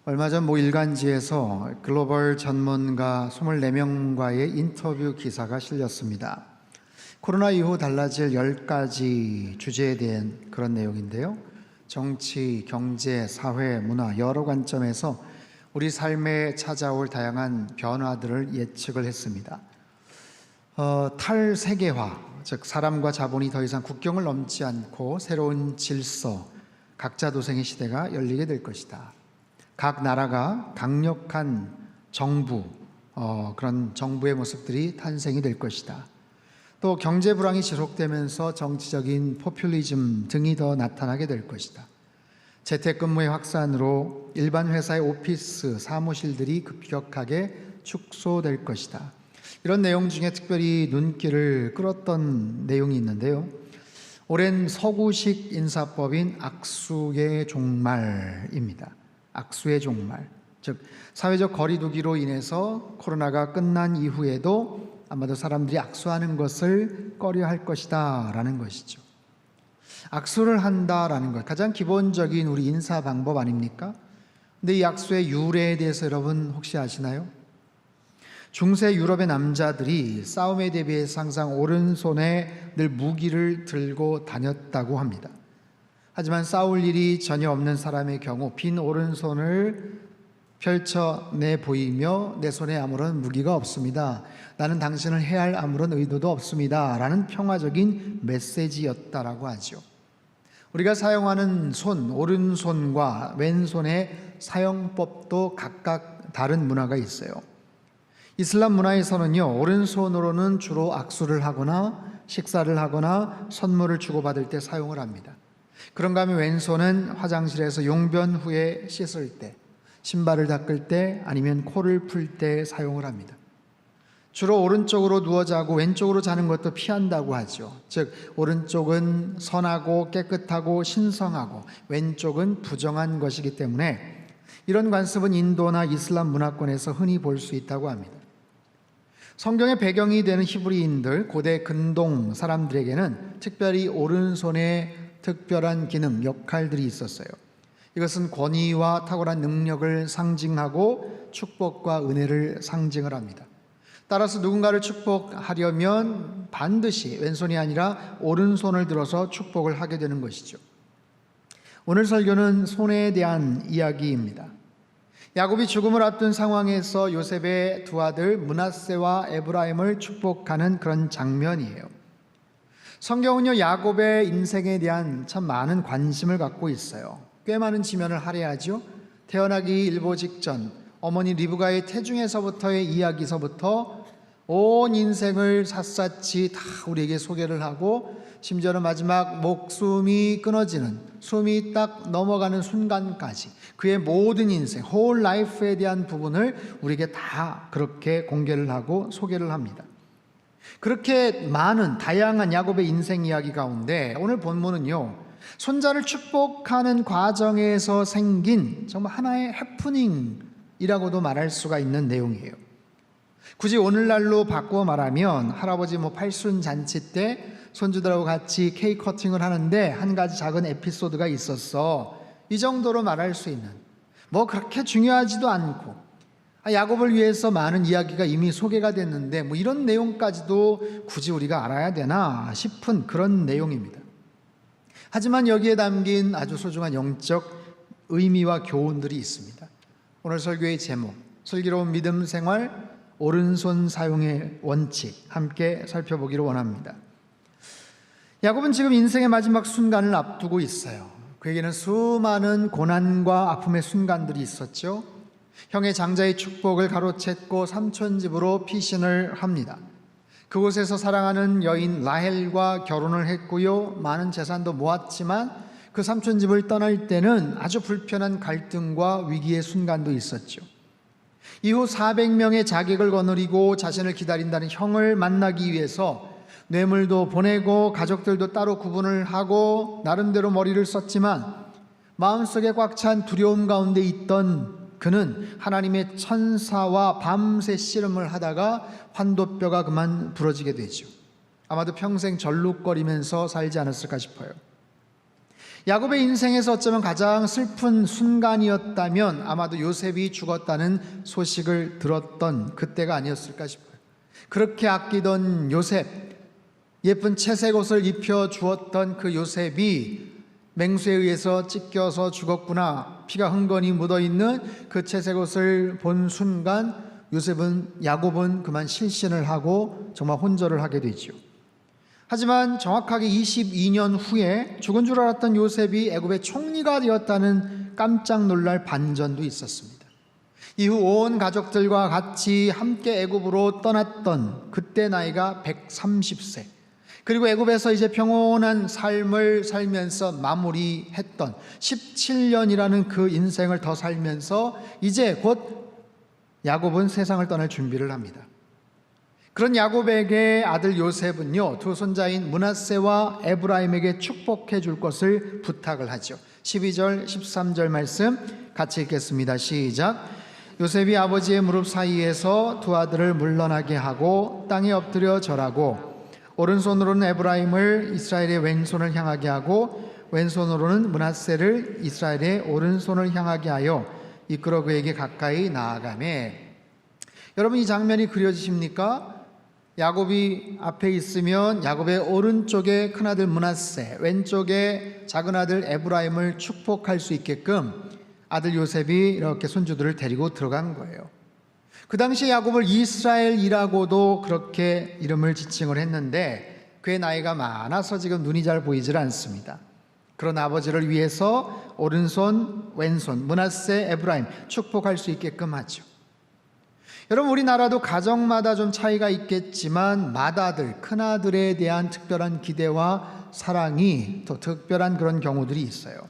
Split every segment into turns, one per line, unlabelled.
얼마 전 모 일간지에서 글로벌 전문가 24명과의 인터뷰 기사가 실렸습니다. 코로나 이후 달라질 10가지 주제에 대한 그런 내용인데요. 정치, 경제, 사회, 문화 여러 관점에서 우리 삶에 찾아올 다양한 변화들을 예측을 했습니다. 탈세계화, 즉 사람과 자본이 더 이상 국경을 넘지 않고 새로운 질서, 각자도생의 시대가 열리게 될 것이다. 각 나라가 강력한 정부, 그런 정부의 모습들이 탄생이 될 것이다. 또 경제 불황이 지속되면서 정치적인 포퓰리즘 등이 더 나타나게 될 것이다. 재택근무의 확산으로 일반 회사의 오피스, 사무실들이 급격하게 축소될 것이다. 이런 내용 중에 특별히 눈길을 끌었던 내용이 있는데요. 오랜 서구식 인사법인 악수의 종말입니다. 악수의 종말, 즉 사회적 거리두기로 인해서 코로나가 끝난 이후에도 아마도 사람들이 악수하는 것을 꺼려할 것이다 라는 것이죠. 악수를 한다라는 것, 가장 기본적인 우리 인사 방법 아닙니까? 근데 이 악수의 유래에 대해서 여러분 혹시 아시나요? 중세 유럽의 남자들이 싸움에 대비해서 항상 오른손에 늘 무기를 들고 다녔다고 합니다. 하지만 싸울 일이 전혀 없는 사람의 경우 빈 오른손을 펼쳐내 보이며 내 손에 아무런 무기가 없습니다. 나는 당신을 해할 아무런 의도도 없습니다. 라는 평화적인 메시지였다라고 하죠. 우리가 사용하는 손, 오른손과 왼손의 사용법도 각각 다른 문화가 있어요. 이슬람 문화에서는요, 오른손으로는 주로 악수를 하거나 식사를 하거나 선물을 주고받을 때 사용을 합니다. 그런가 하면 왼손은 화장실에서 용변 후에 씻을 때, 신발을 닦을 때, 아니면 코를 풀 때 사용을 합니다. 주로 오른쪽으로 누워 자고 왼쪽으로 자는 것도 피한다고 하죠. 즉 오른쪽은 선하고 깨끗하고 신성하고 왼쪽은 부정한 것이기 때문에 이런 관습은 인도나 이슬람 문화권에서 흔히 볼 수 있다고 합니다. 성경의 배경이 되는 히브리인들, 고대 근동 사람들에게는 특별히 오른손에 특별한 기능, 역할들이 있었어요. 이것은 권위와 탁월한 능력을 상징하고 축복과 은혜를 상징을 합니다. 따라서 누군가를 축복하려면 반드시 왼손이 아니라 오른손을 들어서 축복을 하게 되는 것이죠. 오늘 설교는 손에 대한 이야기입니다. 야곱이 죽음을 앞둔 상황에서 요셉의 두 아들 므낫세와 에브라임을 축복하는 그런 장면이에요. 성경은요, 야곱의 인생에 대한 참 많은 관심을 갖고 있어요. 꽤 많은 지면을 할애하죠. 태어나기 일보 직전 어머니 리브가의 태중에서부터의 이야기서부터 온 인생을 샅샅이 다 우리에게 소개를 하고 심지어는 마지막 목숨이 끊어지는, 숨이 딱 넘어가는 순간까지 그의 모든 인생, whole life에 대한 부분을 우리에게 다 그렇게 공개를 하고 소개를 합니다. 그렇게 많은 다양한 야곱의 인생 이야기 가운데 오늘 본문은요, 손자를 축복하는 과정에서 생긴 정말 하나의 해프닝이라고도 말할 수가 있는 내용이에요. 굳이 오늘날로 바꾸어 말하면 할아버지 팔순 잔치 때 손주들하고 같이 케이크 커팅을 하는데 한 가지 작은 에피소드가 있었어, 이 정도로 말할 수 있는, 그렇게 중요하지도 않고 야곱을 위해서 많은 이야기가 이미 소개가 됐는데 이런 내용까지도 굳이 우리가 알아야 되나 싶은 그런 내용입니다. 하지만 여기에 담긴 아주 소중한 영적 의미와 교훈들이 있습니다. 오늘 설교의 제목, 슬기로운 믿음 생활, 오른손 사용의 원칙, 함께 살펴보기를 원합니다. 야곱은 지금 인생의 마지막 순간을 앞두고 있어요. 그에게는 수많은 고난과 아픔의 순간들이 있었죠. 형의 장자의 축복을 가로챘고 삼촌 집으로 피신을 합니다. 그곳에서 사랑하는 여인 라헬과 결혼을 했고요, 많은 재산도 모았지만 그 삼촌 집을 떠날 때는 아주 불편한 갈등과 위기의 순간도 있었죠. 이후 400명의 자객을 거느리고 자신을 기다린다는 형을 만나기 위해서 뇌물도 보내고 가족들도 따로 구분을 하고 나름대로 머리를 썼지만 마음속에 꽉 찬 두려움 가운데 있던 그는 하나님의 천사와 밤새 씨름을 하다가 환도뼈가 그만 부러지게 되죠. 아마도 평생 절룩거리면서 살지 않았을까 싶어요. 야곱의 인생에서 어쩌면 가장 슬픈 순간이었다면 아마도 요셉이 죽었다는 소식을 들었던 그때가 아니었을까 싶어요. 그렇게 아끼던 요셉, 예쁜 채색 옷을 입혀 주었던 그 요셉이 맹수에 의해서 찢겨서 죽었구나, 피가 흥건히 묻어있는 그 채색 옷을 본 순간 야곱은 그만 실신을 하고 정말 혼절을 하게 되죠. 하지만 정확하게 22년 후에 죽은 줄 알았던 요셉이 애굽의 총리가 되었다는 깜짝 놀랄 반전도 있었습니다. 이후 온 가족들과 같이 함께 애굽으로 떠났던 그때 나이가 130세, 그리고 애굽에서 이제 평온한 삶을 살면서 마무리했던 17년이라는 그 인생을 더 살면서 이제 곧 야곱은 세상을 떠날 준비를 합니다. 그런 야곱에게 아들 요셉은요, 두 손자인 므낫세와 에브라임에게 축복해 줄 것을 부탁을 하죠. 12절 13절 말씀 같이 읽겠습니다. 시작. 요셉이 아버지의 무릎 사이에서 두 아들을 물러나게 하고 땅에 엎드려 절하고 오른손으로는 에브라임을 이스라엘의 왼손을 향하게 하고 왼손으로는 므낫세를 이스라엘의 오른손을 향하게 하여 이끌어 그에게 가까이 나아가매. 여러분, 이 장면이 그려지십니까? 야곱이 앞에 있으면 야곱의 오른쪽에 큰아들 므낫세, 왼쪽에 작은아들 에브라임을 축복할 수 있게끔 아들 요셉이 이렇게 손주들을 데리고 들어간 거예요. 그 당시에 야곱을 이스라엘이라고도 그렇게 이름을 지칭을 했는데 그의 나이가 많아서 지금 눈이 잘 보이질 않습니다. 그런 아버지를 위해서 오른손, 왼손, 므낫세, 에브라임 축복할 수 있게끔 하죠. 여러분, 우리나라도 가정마다 좀 차이가 있겠지만 맏아들, 큰아들에 대한 특별한 기대와 사랑이 또 특별한 그런 경우들이 있어요.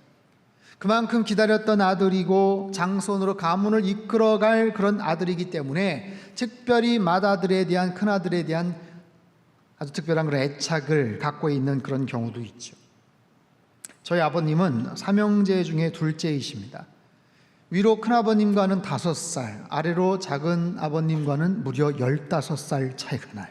그만큼 기다렸던 아들이고 장손으로 가문을 이끌어갈 그런 아들이기 때문에 특별히 맏아들에 대한, 큰아들에 대한 아주 특별한 그런 애착을 갖고 있는 그런 경우도 있죠. 저희 아버님은 삼형제 중에 둘째이십니다. 위로 큰아버님과는 5살, 아래로 작은 아버님과는 무려 15살 차이가 나요.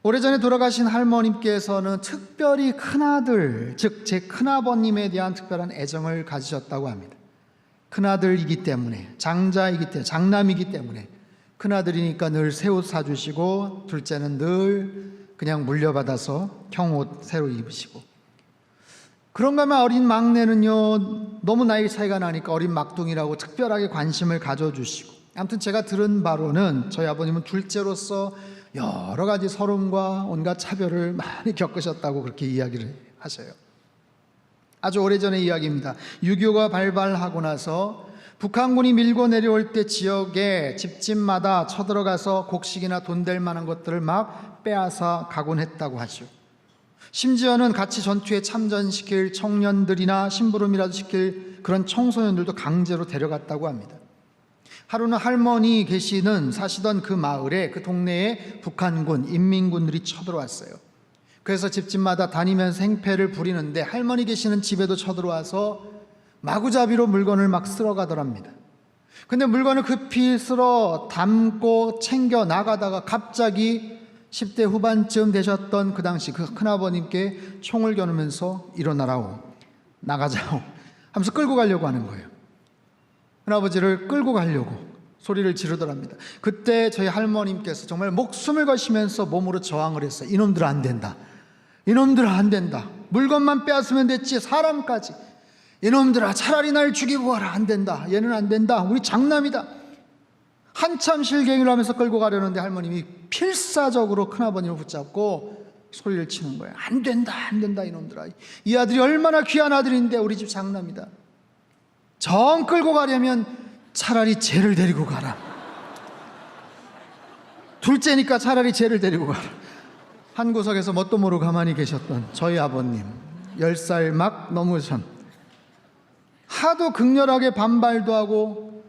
오래전에 돌아가신 할머님께서는 특별히 큰아들, 즉 제 큰아버님에 대한 특별한 애정을 가지셨다고 합니다. 큰아들이기 때문에, 장자이기 때문에, 장남이기 때문에 큰아들이니까 늘 새 옷 사주시고, 둘째는 늘 그냥 물려받아서 형옷 새로 입으시고, 그런가 하면 어린 막내는요, 너무 나이 차이가 나니까 어린 막둥이라고 특별하게 관심을 가져주시고, 아무튼 제가 들은 바로는 저희 아버님은 둘째로서 여러 가지 서름과 온갖 차별을 많이 겪으셨다고 그렇게 이야기를 하셔요. 아주 오래전의 이야기입니다. 6.25가 발발하고 나서 북한군이 밀고 내려올 때 지역에 집집마다 쳐들어가서 곡식이나 돈 될 만한 것들을 막 빼앗아 가곤 했다고 하죠. 심지어는 같이 전투에 참전시킬 청년들이나 심부름이라도 시킬 그런 청소년들도 강제로 데려갔다고 합니다. 하루는 할머니 사시던 그 마을에, 그 동네에 북한군, 인민군들이 쳐들어왔어요. 그래서 집집마다 다니면서 행패를 부리는데 할머니 계시는 집에도 쳐들어와서 마구잡이로 물건을 막 쓸어가더랍니다. 근데 물건을 급히 쓸어 담고 챙겨 나가다가 갑자기 10대 후반쯤 되셨던 그 당시 그 큰아버님께 총을 겨누면서 일어나라오, 나가자오 하면서 끌고 가려고 하는 거예요. 큰아버지를 끌고 가려고 소리를 지르더랍니다. 그때 저희 할머님께서 정말 목숨을 거시면서 몸으로 저항을 했어요. 이놈들 안 된다, 이놈들 안 된다, 물건만 빼앗으면 됐지 사람까지, 이놈들아 차라리 날 죽이고 가라, 안 된다, 얘는 안 된다, 우리 장남이다. 한참 실갱이를 하면서 끌고 가려는데 할머님이 필사적으로 큰아버님을 붙잡고 소리를 치는 거예요. 안 된다, 안 된다, 이놈들아, 이 아들이 얼마나 귀한 아들인데 우리 집 장남이다. 정 끌고 가려면 차라리 쟤를 데리고 가라. 둘째니까 차라리 쟤를 데리고 가라. 한 구석에서 뭣도 모르고 가만히 계셨던 저희 아버님, 10살 막 넘으신, 하도 극렬하게 반발도 하고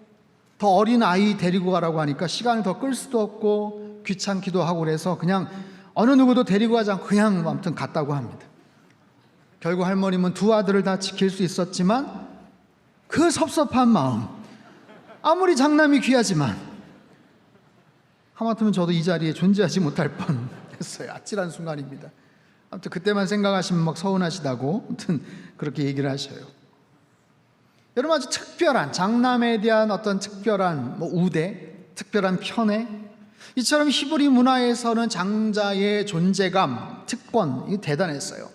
더 어린 아이 데리고 가라고 하니까 시간을 더 끌 수도 없고 귀찮기도 하고 그래서 그냥 어느 누구도 데리고 가지 않고 그냥 아무튼 갔다고 합니다. 결국 할머님은 두 아들을 다 지킬 수 있었지만 그 섭섭한 마음, 아무리 장남이 귀하지만 하마터면 저도 이 자리에 존재하지 못할 뻔했어요. 아찔한 순간입니다. 아무튼 그때만 생각하시면 막 서운하시다고 아무튼 그렇게 얘기를 하셔요. 여러분, 아주 특별한 장남에 대한 어떤 특별한 우대, 특별한 편애, 이처럼 히브리 문화에서는 장자의 존재감, 특권, 이게 대단했어요.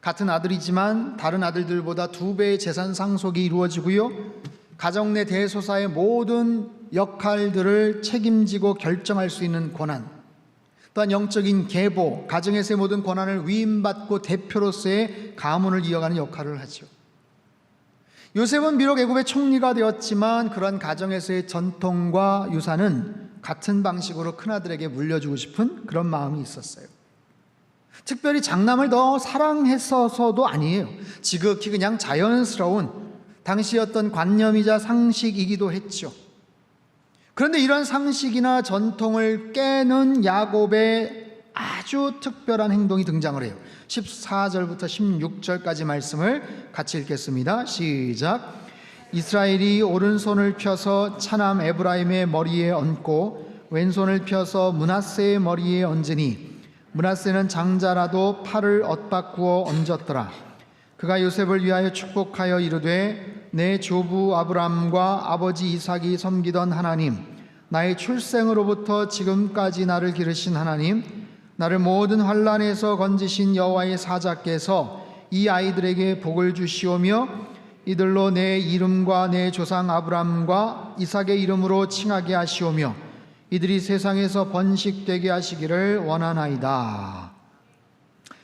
같은 아들이지만 다른 아들들보다 2배의 재산 상속이 이루어지고요, 가정 내 대소사의 모든 역할들을 책임지고 결정할 수 있는 권한, 또한 영적인 계보, 가정에서의 모든 권한을 위임받고 대표로서의 가문을 이어가는 역할을 하죠. 요셉은 비록 애굽의 총리가 되었지만 그런 가정에서의 전통과 유산은 같은 방식으로 큰아들에게 물려주고 싶은 그런 마음이 있었어요. 특별히 장남을 더 사랑했어서도 아니에요. 지극히 그냥 자연스러운 당시 어떤 관념이자 상식이기도 했죠. 그런데 이런 상식이나 전통을 깨는 야곱의 아주 특별한 행동이 등장을 해요. 14절부터 16절까지 말씀을 같이 읽겠습니다. 시작. 이스라엘이 오른손을 펴서 차남 에브라임의 머리에 얹고 왼손을 펴서 므낫세의 머리에 얹으니 므낫세는 장자라도 팔을 엇바꾸어 얹었더라. 그가 요셉을 위하여 축복하여 이르되 내 조부 아브람과 아버지 이삭이 섬기던 하나님, 나의 출생으로부터 지금까지 나를 기르신 하나님, 나를 모든 환난에서 건지신 여호와의 사자께서 이 아이들에게 복을 주시오며 이들로 내 이름과 내 조상 아브람과 이삭의 이름으로 칭하게 하시오며 이들이 세상에서 번식되게 하시기를 원하나이다.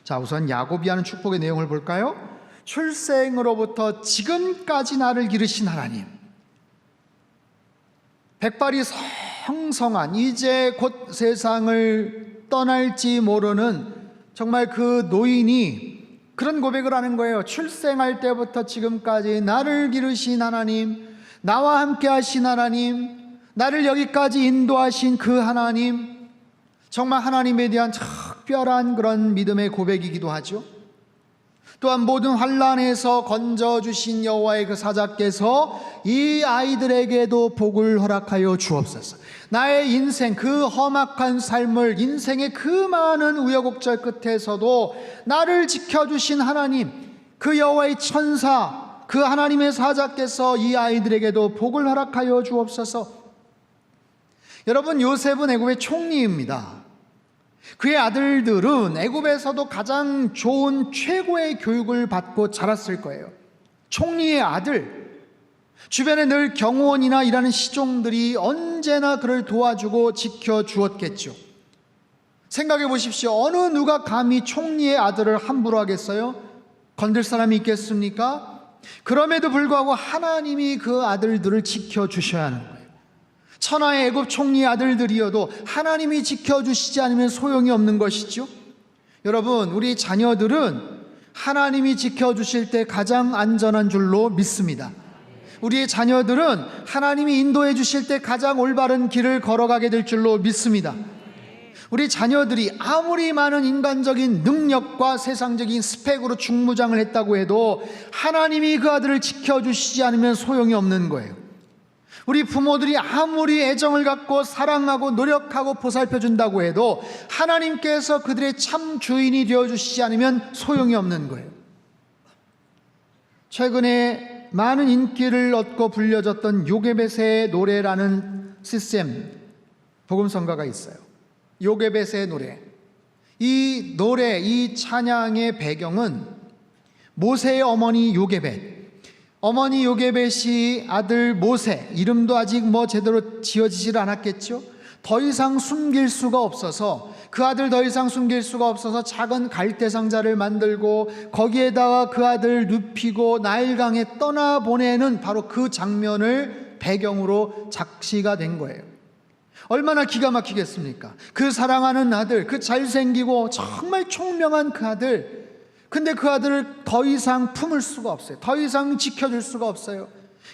자, 우선 야곱이 하는 축복의 내용을 볼까요? 출생으로부터 지금까지 나를 기르신 하나님, 백발이 성성한 이제 곧 세상을 떠날지 모르는 정말 그 노인이 그런 고백을 하는 거예요. 출생할 때부터 지금까지 나를 기르신 하나님, 나와 함께 하신 하나님, 나를 여기까지 인도하신 그 하나님, 정말 하나님에 대한 특별한 그런 믿음의 고백이기도 하죠. 또한 모든 환난에서 건져주신 여호와의 그 사자께서 이 아이들에게도 복을 허락하여 주옵소서. 나의 인생, 그 험악한 삶을, 인생의 그 많은 우여곡절 끝에서도 나를 지켜주신 하나님, 그 여호와의 천사, 그 하나님의 사자께서 이 아이들에게도 복을 허락하여 주옵소서. 여러분, 요셉은 애굽의 총리입니다. 그의 아들들은 애굽에서도 가장 좋은 최고의 교육을 받고 자랐을 거예요. 총리의 아들, 주변에 늘 경호원이나 일하는 시종들이 언제나 그를 도와주고 지켜주었겠죠. 생각해 보십시오. 어느 누가 감히 총리의 아들을 함부로 하겠어요? 건들 사람이 있겠습니까? 그럼에도 불구하고 하나님이 그 아들들을 지켜주셔야 하는 거예요. 천하의 애굽 총리의 아들들이어도 하나님이 지켜주시지 않으면 소용이 없는 것이죠. 여러분, 우리 자녀들은 하나님이 지켜주실 때 가장 안전한 줄로 믿습니다. 우리의 자녀들은 하나님이 인도해 주실 때 가장 올바른 길을 걸어가게 될 줄로 믿습니다. 우리 자녀들이 아무리 많은 인간적인 능력과 세상적인 스펙으로 중무장을 했다고 해도 하나님이 그 아들을 지켜주시지 않으면 소용이 없는 거예요. 우리 부모들이 아무리 애정을 갖고 사랑하고 노력하고 보살펴 준다고 해도 하나님께서 그들의 참 주인이 되어주시지 않으면 소용이 없는 거예요. 최근에 많은 인기를 얻고 불려졌던 요게벳의 노래라는 시스템 복음성가가 있어요. 요게벳의 노래. 이 노래, 이 찬양의 배경은 모세의 어머니 요게벳, 어머니 요게벳이 아들 모세, 이름도 아직 제대로 지어지질 않았겠죠. 더 이상 숨길 수가 없어서, 그 아들 더 이상 숨길 수가 없어서 작은 갈대 상자를 만들고 거기에다가 그 아들 눕히고 나일강에 떠나보내는 바로 그 장면을 배경으로 작시가 된 거예요. 얼마나 기가 막히겠습니까? 그 사랑하는 아들, 그 잘생기고 정말 총명한 그 아들, 근데 그 아들을 더 이상 품을 수가 없어요. 더 이상 지켜줄 수가 없어요.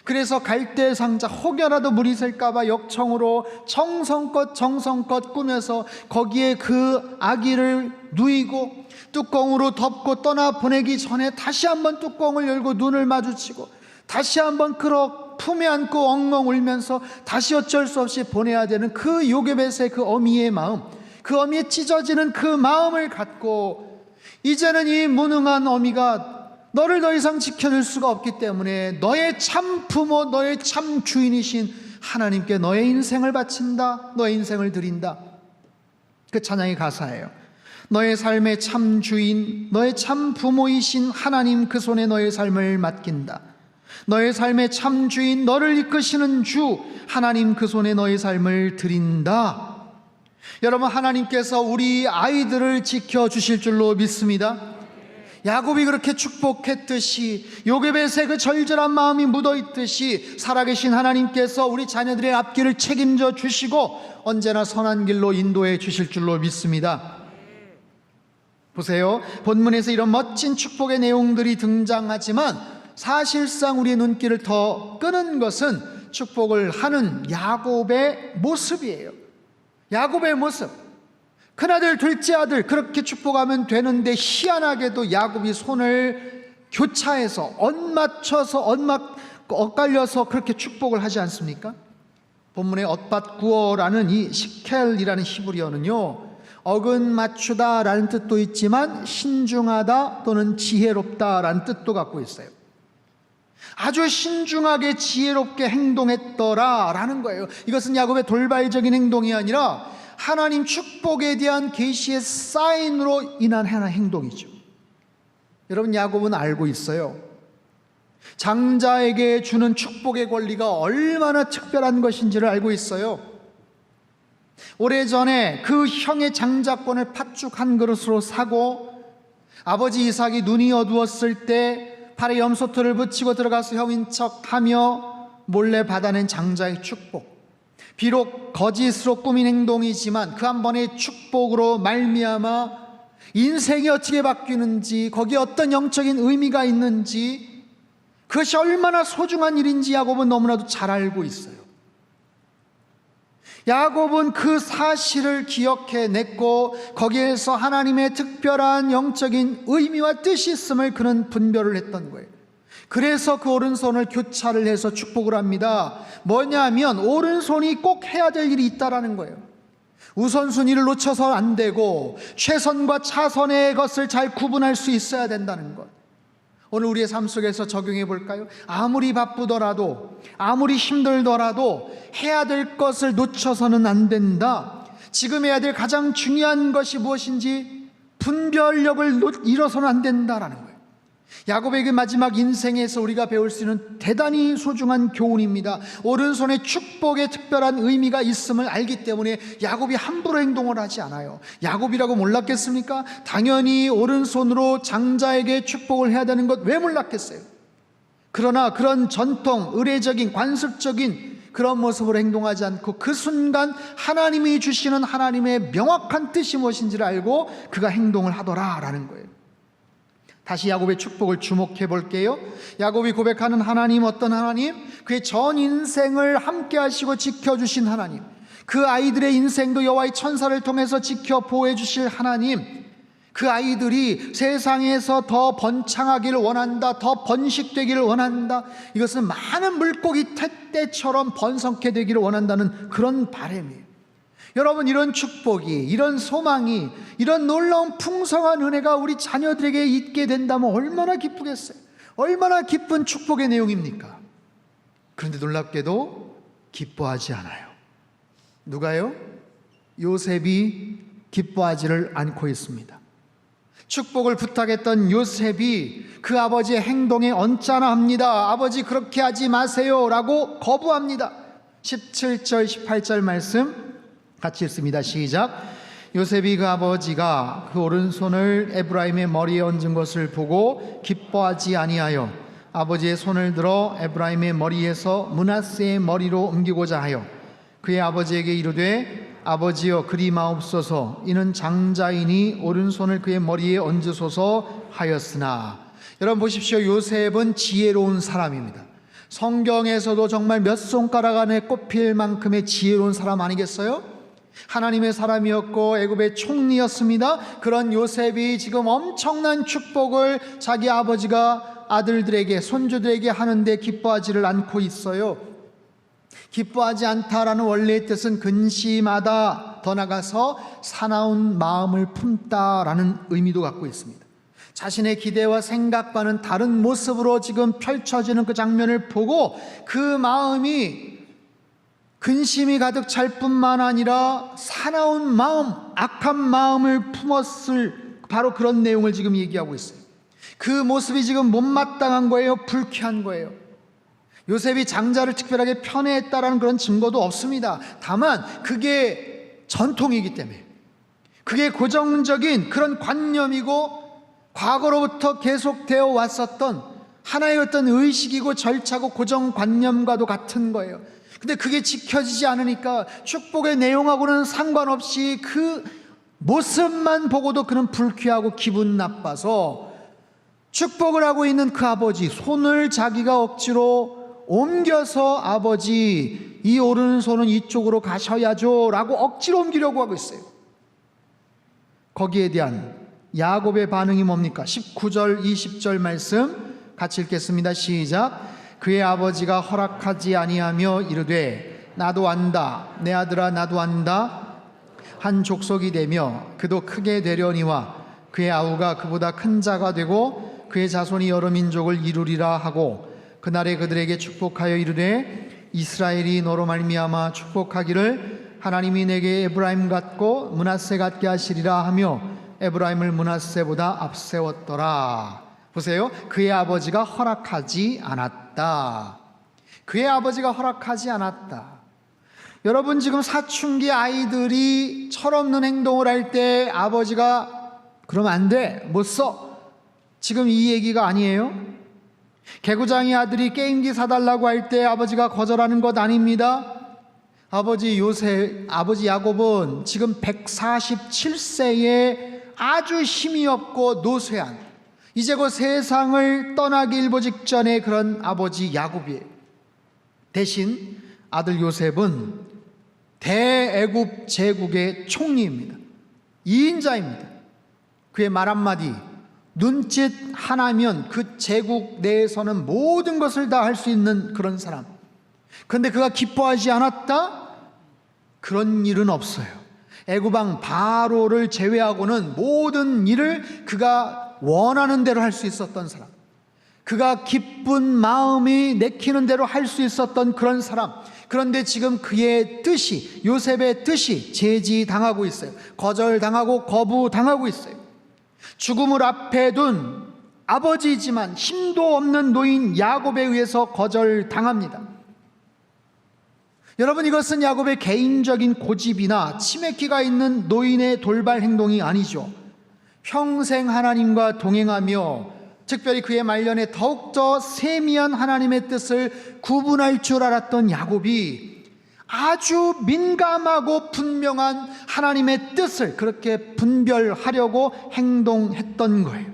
그래서 갈대 상자 혹여라도 물이 셀까봐 역청으로 정성껏 꾸며서 거기에 그 아기를 누이고 뚜껑으로 덮고 떠나보내기 전에 다시 한번 뚜껑을 열고 눈을 마주치고 다시 한번 끌어 품에 안고 엉엉 울면서 다시 어쩔 수 없이 보내야 되는 그 요게벳의 그 어미의 마음, 그 어미의 찢어지는 그 마음을 갖고 이제는 이 무능한 어미가 너를 더 이상 지켜줄 수가 없기 때문에 너의 참 부모, 너의 참 주인이신 하나님께 너의 인생을 바친다, 너의 인생을 드린다. 그 찬양의 가사예요. 너의 삶의 참 주인, 너의 참 부모이신 하나님 그 손에 너의 삶을 맡긴다. 너의 삶의 참 주인, 너를 이끄시는 주 하나님 그 손에 너의 삶을 드린다. 여러분, 하나님께서 우리 아이들을 지켜주실 줄로 믿습니다. 야곱이 그렇게 축복했듯이, 요셉의 그 절절한 마음이 묻어있듯이 살아계신 하나님께서 우리 자녀들의 앞길을 책임져 주시고 언제나 선한 길로 인도해 주실 줄로 믿습니다. 보세요, 본문에서 이런 멋진 축복의 내용들이 등장하지만 사실상 우리의 눈길을 더 끄는 것은 축복을 하는 야곱의 모습이에요. 야곱의 모습. 큰아들, 둘째 아들 그렇게 축복하면 되는데 희한하게도 야곱이 손을 교차해서 엇맞춰서 엇갈려서 그렇게 축복을 하지 않습니까? 본문의 엇바꾸어라는 이 시켈이라는 히브리어는요, 어근 맞추다라는 뜻도 있지만 신중하다 또는 지혜롭다라는 뜻도 갖고 있어요. 아주 신중하게 지혜롭게 행동했더라라는 거예요. 이것은 야곱의 돌발적인 행동이 아니라 하나님 축복에 대한 계시의 사인으로 인한 하나의 행동이죠. 여러분, 야곱은 알고 있어요. 장자에게 주는 축복의 권리가 얼마나 특별한 것인지를 알고 있어요. 오래전에 그 형의 장자권을 팥죽 한 그릇으로 사고 아버지 이삭이 눈이 어두웠을 때 팔에 염소털을 붙이고 들어가서 형인 척하며 몰래 받아낸 장자의 축복. 비록 거짓으로 꾸민 행동이지만 그 한 번의 축복으로 말미암아 인생이 어떻게 바뀌는지, 거기에 어떤 영적인 의미가 있는지, 그것이 얼마나 소중한 일인지 야곱은 너무나도 잘 알고 있어요. 야곱은 그 사실을 기억해냈고 거기에서 하나님의 특별한 영적인 의미와 뜻이 있음을 그는 분별을 했던 거예요. 그래서 그 오른손을 교차를 해서 축복을 합니다. 뭐냐면 오른손이 꼭 해야 될 일이 있다라는 거예요. 우선순위를 놓쳐서 안 되고 최선과 차선의 것을 잘 구분할 수 있어야 된다는 것. 오늘 우리의 삶 속에서 적용해 볼까요? 아무리 바쁘더라도, 아무리 힘들더라도 해야 될 것을 놓쳐서는 안 된다. 지금 해야 될 가장 중요한 것이 무엇인지 분별력을 잃어서는 안 된다라는 거예요. 야곱의 그 마지막 인생에서 우리가 배울 수 있는 대단히 소중한 교훈입니다. 오른손에 축복의 특별한 의미가 있음을 알기 때문에 야곱이 함부로 행동을 하지 않아요. 야곱이라고 몰랐겠습니까? 당연히 오른손으로 장자에게 축복을 해야 되는 것 왜 몰랐겠어요? 그러나 그런 전통, 의례적인, 관습적인 그런 모습으로 행동하지 않고 그 순간 하나님이 주시는 하나님의 명확한 뜻이 무엇인지를 알고 그가 행동을 하더라라는 거예요. 다시 야곱의 축복을 주목해 볼게요. 야곱이 고백하는 하나님, 어떤 하나님? 그의 전 인생을 함께 하시고 지켜주신 하나님, 그 아이들의 인생도 여호와의 천사를 통해서 지켜 보호해 주실 하나님, 그 아이들이 세상에서 더 번창하기를 원한다, 더 번식되기를 원한다, 이것은 많은 물고기 떼처럼 번성케 되기를 원한다는 그런 바람이에요. 여러분, 이런 축복이, 이런 소망이, 이런 놀라운 풍성한 은혜가 우리 자녀들에게 있게 된다면 얼마나 기쁘겠어요. 얼마나 기쁜 축복의 내용입니까? 그런데 놀랍게도 기뻐하지 않아요. 누가요? 요셉이 기뻐하지를 않고 있습니다. 축복을 부탁했던 요셉이 그 아버지의 행동에 언짢아 합니다. 아버지 그렇게 하지 마세요 라고 거부합니다. 17절 18절 말씀 같이 읽습니다. 시작. 요셉이 그 아버지가 그 오른손을 에브라임의 머리에 얹은 것을 보고 기뻐하지 아니하여 아버지의 손을 들어 에브라임의 머리에서 므낫세의 머리로 옮기고자 하여 그의 아버지에게 이르되 아버지여 그리 마옵소서, 이는 장자이니 오른손을 그의 머리에 얹으소서 하였으나. 여러분 보십시오. 요셉은 지혜로운 사람입니다. 성경에서도 정말 몇 손가락 안에 꼽힐 만큼의 지혜로운 사람 아니겠어요? 하나님의 사람이었고 애굽의 총리였습니다. 그런 요셉이 지금 엄청난 축복을 자기 아버지가 아들들에게, 손주들에게 하는데 기뻐하지를 않고 있어요. 기뻐하지 않다라는 원래의 뜻은 근심하다, 더 나아가서 사나운 마음을 품다라는 의미도 갖고 있습니다. 자신의 기대와 생각과는 다른 모습으로 지금 펼쳐지는 그 장면을 보고 그 마음이 근심이 가득 찰 뿐만 아니라 사나운 마음, 악한 마음을 품었을 바로 그런 내용을 지금 얘기하고 있어요. 그 모습이 지금 못마땅한 거예요? 불쾌한 거예요? 요셉이 장자를 특별하게 편애했다라는 그런 증거도 없습니다. 다만 그게 전통이기 때문에, 그게 고정적인 그런 관념이고 과거로부터 계속되어 왔었던 하나의 어떤 의식이고 절차고 고정관념과도 같은 거예요. 근데 그게 지켜지지 않으니까 축복의 내용하고는 상관없이 그 모습만 보고도 그는 불쾌하고 기분 나빠서 축복을 하고 있는 그 아버지 손을 자기가 억지로 옮겨서 아버지 이 오른손은 이쪽으로 가셔야죠 라고 억지로 옮기려고 하고 있어요. 거기에 대한 야곱의 반응이 뭡니까? 19절 20절 말씀 같이 읽겠습니다. 시작. 그의 아버지가 허락하지 아니하며 이르되 나도 안다 내 아들아 나도 안다 한 족속이 되며 그도 크게 되려니와 그의 아우가 그보다 큰 자가 되고 그의 자손이 여러 민족을 이루리라 하고 그날에 그들에게 축복하여 이르되 이스라엘이 너로 말미암아 축복하기를 하나님이 내게 에브라임 같고 므낫세 같게 하시리라 하며 에브라임을 므낫세보다 앞세웠더라. 보세요. 그의 아버지가 허락하지 않았다. 그의 아버지가 허락하지 않았다. 여러분 지금 사춘기 아이들이 철없는 행동을 할 때 아버지가 그러면 안 돼, 못 써. 지금 이 얘기가 아니에요. 개구장이 아들이 게임기 사달라고 할 때 아버지가 거절하는 것 아닙니다. 아버지 야곱은 지금 147세에 아주 힘이 없고 노쇠한, 이제 그 세상을 떠나기 일보 직전의 그런 아버지 야곱이에요. 대신 아들 요셉은 대애굽 제국의 총리입니다. 2인자입니다. 그의 말 한마디, 눈짓 하나면 그 제국 내에서는 모든 것을 다 할 수 있는 그런 사람. 그런데 그가 기뻐하지 않았다? 그런 일은 없어요. 애굽왕 바로를 제외하고는 모든 일을 그가 원하는 대로 할 수 있었던 사람, 그가 기쁜 마음이 내키는 대로 할 수 있었던 그런 사람. 그런데 지금 그의 뜻이, 요셉의 뜻이 제지당하고 있어요. 거절당하고 거부당하고 있어요. 죽음을 앞에 둔 아버지이지만 힘도 없는 노인 야곱에 의해서 거절당합니다. 여러분, 이것은 야곱의 개인적인 고집이나 치매기가 있는 노인의 돌발 행동이 아니죠. 평생 하나님과 동행하며 특별히 그의 말년에 더욱더 세미한 하나님의 뜻을 구분할 줄 알았던 야곱이 아주 민감하고 분명한 하나님의 뜻을 그렇게 분별하려고 행동했던 거예요.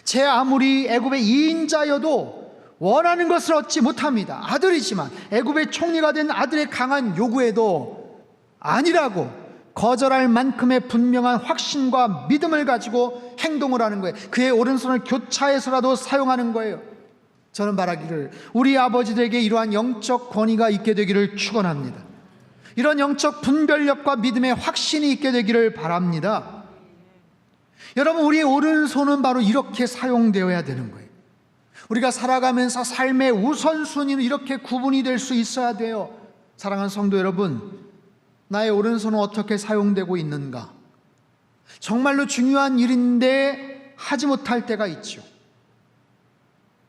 제 아무리 애굽의 2인자여도 원하는 것을 얻지 못합니다. 아들이지만 애굽의 총리가 된 아들의 강한 요구에도 아니라고 거절할 만큼의 분명한 확신과 믿음을 가지고 행동을 하는 거예요. 그의 오른손을 교차해서라도 사용하는 거예요. 저는 바라기를 우리 아버지들에게 이러한 영적 권위가 있게 되기를 축원합니다. 이런 영적 분별력과 믿음의 확신이 있게 되기를 바랍니다. 여러분, 우리의 오른손은 바로 이렇게 사용되어야 되는 거예요. 우리가 살아가면서 삶의 우선순위는 이렇게 구분이 될 수 있어야 돼요. 사랑하는 성도 여러분, 나의 오른손은 어떻게 사용되고 있는가? 정말로 중요한 일인데 하지 못할 때가 있죠.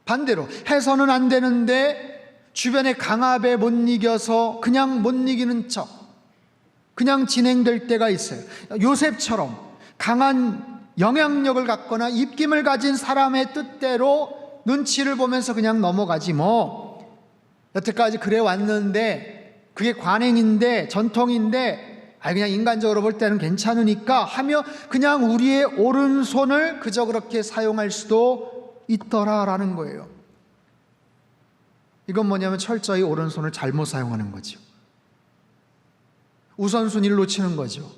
반대로 해서는 안 되는데 주변의 강압에 못 이겨서 그냥 못 이기는 척 그냥 진행될 때가 있어요. 요셉처럼 강한 영향력을 갖거나 입김을 가진 사람의 뜻대로 눈치를 보면서 그냥 넘어가지 뭐 여태까지 그래 왔는데 그게 관행인데 전통인데 그냥 인간적으로 볼 때는 괜찮으니까 하며 그냥 우리의 오른손을 그저 그렇게 사용할 수도 있더라라는 거예요. 이건 뭐냐면 철저히 오른손을 잘못 사용하는 거죠. 우선순위를 놓치는 거죠.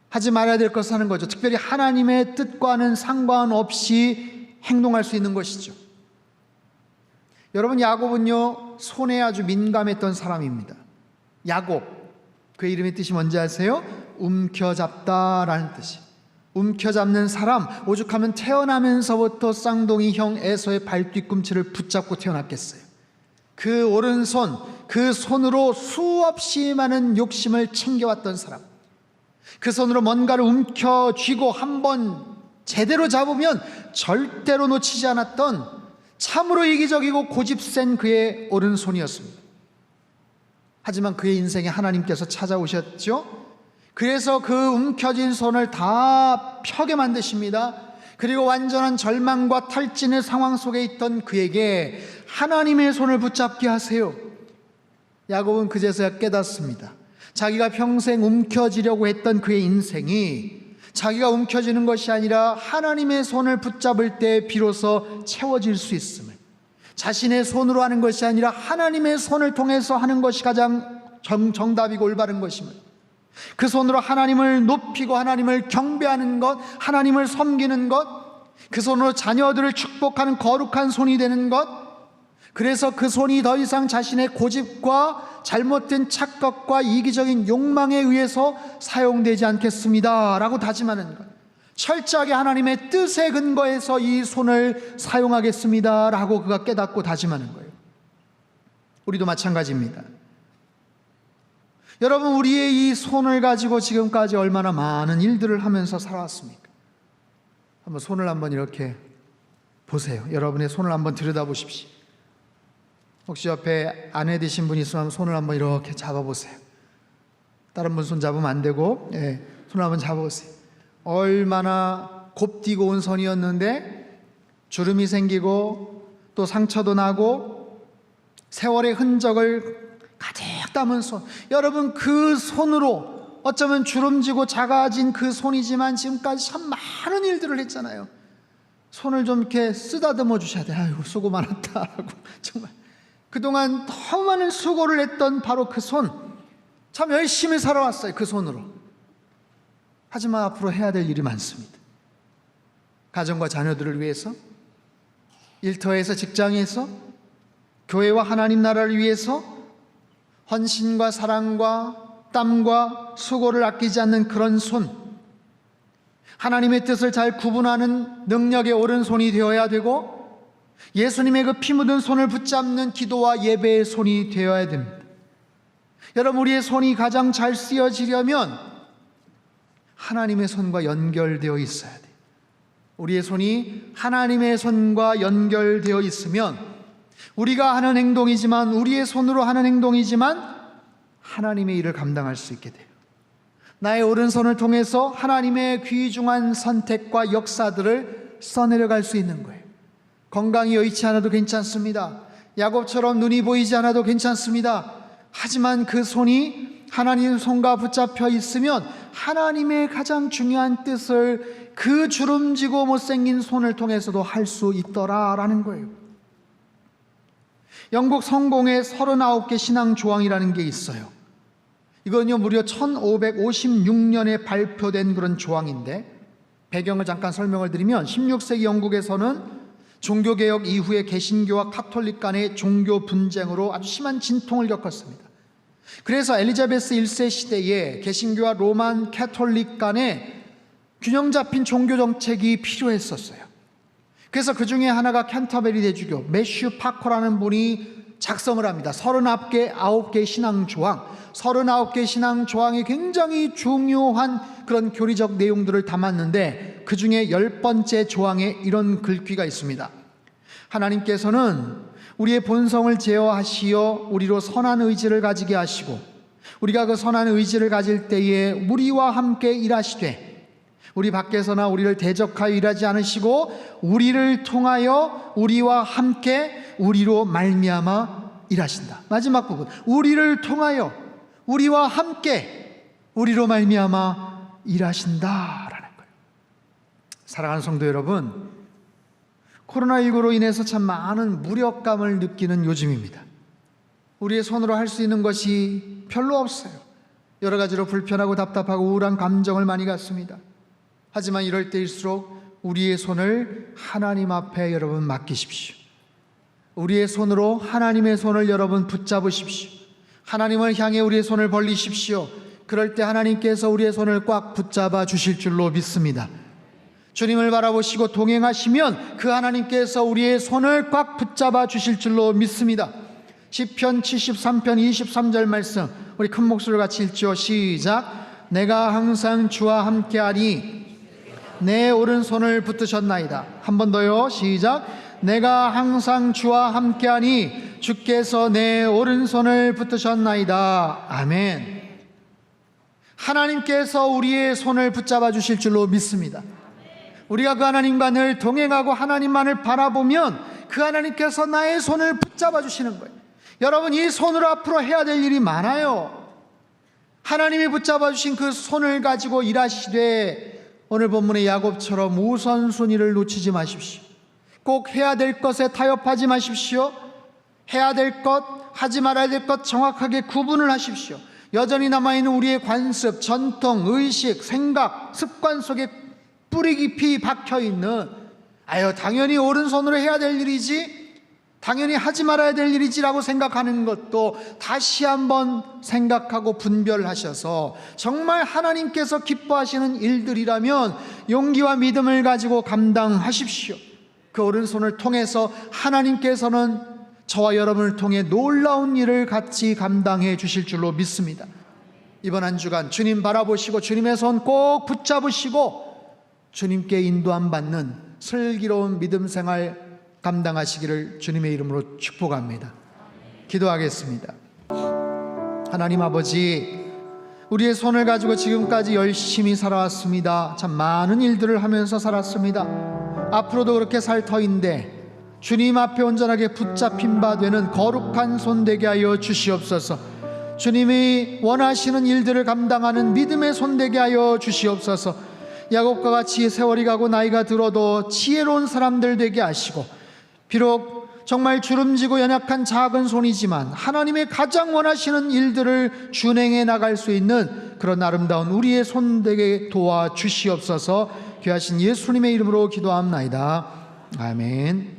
하지 말아야 될 것을 하는 거죠. 특별히 하나님의 뜻과는 상관없이 행동할 수 있는 것이죠. 여러분, 야곱은요 손에 아주 민감했던 사람입니다. 야곱, 그의 이름의 뜻이 뭔지 아세요? 움켜잡다라는 뜻이. 움켜잡는 사람, 오죽하면 태어나면서부터 쌍둥이 형 에서의 발뒤꿈치를 붙잡고 태어났겠어요. 그 오른손, 그 손으로 수없이 많은 욕심을 챙겨왔던 사람, 그 손으로 뭔가를 움켜쥐고 한번 제대로 잡으면 절대로 놓치지 않았던 참으로 이기적이고 고집센 그의 오른손이었습니다. 하지만 그의 인생에 하나님께서 찾아오셨죠. 그래서 그 움켜진 손을 다 펴게 만드십니다. 그리고 완전한 절망과 탈진의 상황 속에 있던 그에게 하나님의 손을 붙잡게 하세요. 야곱은 그제서야 깨닫습니다. 자기가 평생 움켜쥐려고 했던 그의 인생이 자기가 움켜쥐는 것이 아니라 하나님의 손을 붙잡을 때 비로소 채워질 수 있음을, 자신의 손으로 하는 것이 아니라 하나님의 손을 통해서 하는 것이 가장 정답이고 올바른 것임을, 그 손으로 하나님을 높이고 하나님을 경배하는 것, 하나님을 섬기는 것, 그 손으로 자녀들을 축복하는 거룩한 손이 되는 것, 그래서 그 손이 더 이상 자신의 고집과 잘못된 착각과 이기적인 욕망에 의해서 사용되지 않겠습니다 라고 다짐하는 것, 철저하게 하나님의 뜻에 근거해서 이 손을 사용하겠습니다 라고 그가 깨닫고 다짐하는 거예요. 우리도 마찬가지입니다. 여러분, 우리의 이 손을 가지고 지금까지 얼마나 많은 일들을 하면서 살아왔습니까? 한번 손을 한번 이렇게 보세요. 여러분의 손을 한번 들여다보십시오. 혹시 옆에 아내 되신 분이 있으면 손을 한번 이렇게 잡아보세요. 다른 분 손 잡으면 안 되고, 손을 한번 잡아보세요. 얼마나 곱디고 온 손이었는데 주름이 생기고 또 상처도 나고 세월의 흔적을 가득 담은 손. 여러분, 그 손으로 어쩌면 주름지고 작아진 그 손이지만 지금까지 참 많은 일들을 했잖아요. 손을 좀 이렇게 쓰다듬어 주셔야 돼요. 아이고, 수고 많았다라고. 정말 그동안 너무 많은 수고를 했던 바로 그 손, 참 열심히 살아왔어요, 그 손으로. 하지만 앞으로 해야 될 일이 많습니다. 가정과 자녀들을 위해서, 일터에서, 직장에서, 교회와 하나님 나라를 위해서 헌신과 사랑과 땀과 수고를 아끼지 않는 그런 손, 하나님의 뜻을 잘 구분하는 능력의 오른손이 되어야 되고, 예수님의 그 피 묻은 손을 붙잡는 기도와 예배의 손이 되어야 됩니다. 여러분, 우리의 손이 가장 잘 쓰여지려면 하나님의 손과 연결되어 있어야 돼요. 우리의 손이 하나님의 손과 연결되어 있으면 우리가 하는 행동이지만, 우리의 손으로 하는 행동이지만 하나님의 일을 감당할 수 있게 돼요. 나의 오른손을 통해서 하나님의 귀중한 선택과 역사들을 써내려갈 수 있는 거예요. 건강이 여의치 않아도 괜찮습니다. 야곱처럼 눈이 보이지 않아도 괜찮습니다. 하지만 그 손이 하나님 손과 붙잡혀 있으면 하나님의 가장 중요한 뜻을 그 주름지고 못생긴 손을 통해서도 할 수 있더라라는 거예요. 영국 성공의 39개 신앙 조항이라는 게 있어요. 이건요, 무려 1556년에 발표된 그런 조항인데, 배경을 잠깐 설명을 드리면 16세기 영국에서는 종교개혁 이후에 개신교와 카톨릭 간의 종교 분쟁으로 아주 심한 진통을 겪었습니다. 그래서 엘리자베스 1세 시대에 개신교와 로만 카톨릭 간의 균형 잡힌 종교 정책이 필요했었어요. 그래서 그 중에 하나가 캔터베리 대주교 매슈 파커라는 분이 작성을 합니다. 39개 신앙 조항, 39개 신앙 조항이 굉장히 중요한 그런 교리적 내용들을 담았는데, 그 중에 10번째 조항에 이런 글귀가 있습니다. 하나님께서는 우리의 본성을 제어하시어 우리로 선한 의지를 가지게 하시고, 우리가 그 선한 의지를 가질 때에 우리와 함께 일하시되, 우리 밖에서나 우리를 대적하여 일하지 않으시고 우리를 통하여 우리와 함께 우리로 말미암아 일하신다. 마지막 부분, 우리를 통하여 우리와 함께 우리로 말미암아 일하신다라는 거예요. 사랑하는 성도 여러분, 코로나19로 인해서 참 많은 무력감을 느끼는 요즘입니다. 우리의 손으로 할 수 있는 것이 별로 없어요. 여러 가지로 불편하고 답답하고 우울한 감정을 많이 갖습니다. 하지만 이럴 때일수록 우리의 손을 하나님 앞에 여러분 맡기십시오. 우리의 손으로 하나님의 손을 여러분 붙잡으십시오. 하나님을 향해 우리의 손을 벌리십시오. 그럴 때 하나님께서 우리의 손을 꽉 붙잡아 주실 줄로 믿습니다. 주님을 바라보시고 동행하시면 그 하나님께서 우리의 손을 꽉 붙잡아 주실 줄로 믿습니다. 시편 73편 23절 말씀 우리 큰 목소리로 같이 읽죠. 시작. 내가 항상 주와 함께하니 내 오른손을 붙드셨나이다. 한 번 더요. 시작. 내가 항상 주와 함께하니 주께서 내 오른손을 붙드셨나이다. 아멘. 하나님께서 우리의 손을 붙잡아 주실 줄로 믿습니다. 우리가 그 하나님과 늘 동행하고 하나님만을 바라보면 그 하나님께서 나의 손을 붙잡아 주시는 거예요. 여러분, 이 손으로 앞으로 해야 될 일이 많아요. 하나님이 붙잡아 주신 그 손을 가지고 일하시되 오늘 본문의 야곱처럼 우선순위를 놓치지 마십시오. 꼭 해야 될 것에 타협하지 마십시오. 해야 될 것, 하지 말아야 될 것 정확하게 구분을 하십시오. 여전히 남아있는 우리의 관습, 전통, 의식, 생각, 습관 속에 뿌리 깊이 박혀있는 당연히 오른손으로 해야 될 일이지, 당연히 하지 말아야 될 일이지라고 생각하는 것도 다시 한번 생각하고 분별하셔서 정말 하나님께서 기뻐하시는 일들이라면 용기와 믿음을 가지고 감당하십시오. 그 오른손을 통해서 하나님께서는 저와 여러분을 통해 놀라운 일을 같이 감당해 주실 줄로 믿습니다. 이번 한 주간 주님 바라보시고 주님의 손 꼭 붙잡으시고 주님께 인도함 받는 슬기로운 믿음 생활 감당하시기를 주님의 이름으로 축복합니다. 기도하겠습니다. 하나님 아버지, 우리의 손을 가지고 지금까지 열심히 살아왔습니다. 참 많은 일들을 하면서 살았습니다. 앞으로도 그렇게 살 터인데 주님 앞에 온전하게 붙잡힌 바 되는 거룩한 손 되게 하여 주시옵소서. 주님이 원하시는 일들을 감당하는 믿음의 손 되게 하여 주시옵소서. 야곱과 같이 세월이 가고 나이가 들어도 지혜로운 사람들 되게 하시고, 비록 정말 주름지고 연약한 작은 손이지만 하나님의 가장 원하시는 일들을 준행해 나갈 수 있는 그런 아름다운 우리의 손 되게 도와주시옵소서. 귀하신 예수님의 이름으로 기도합나이다. 아멘.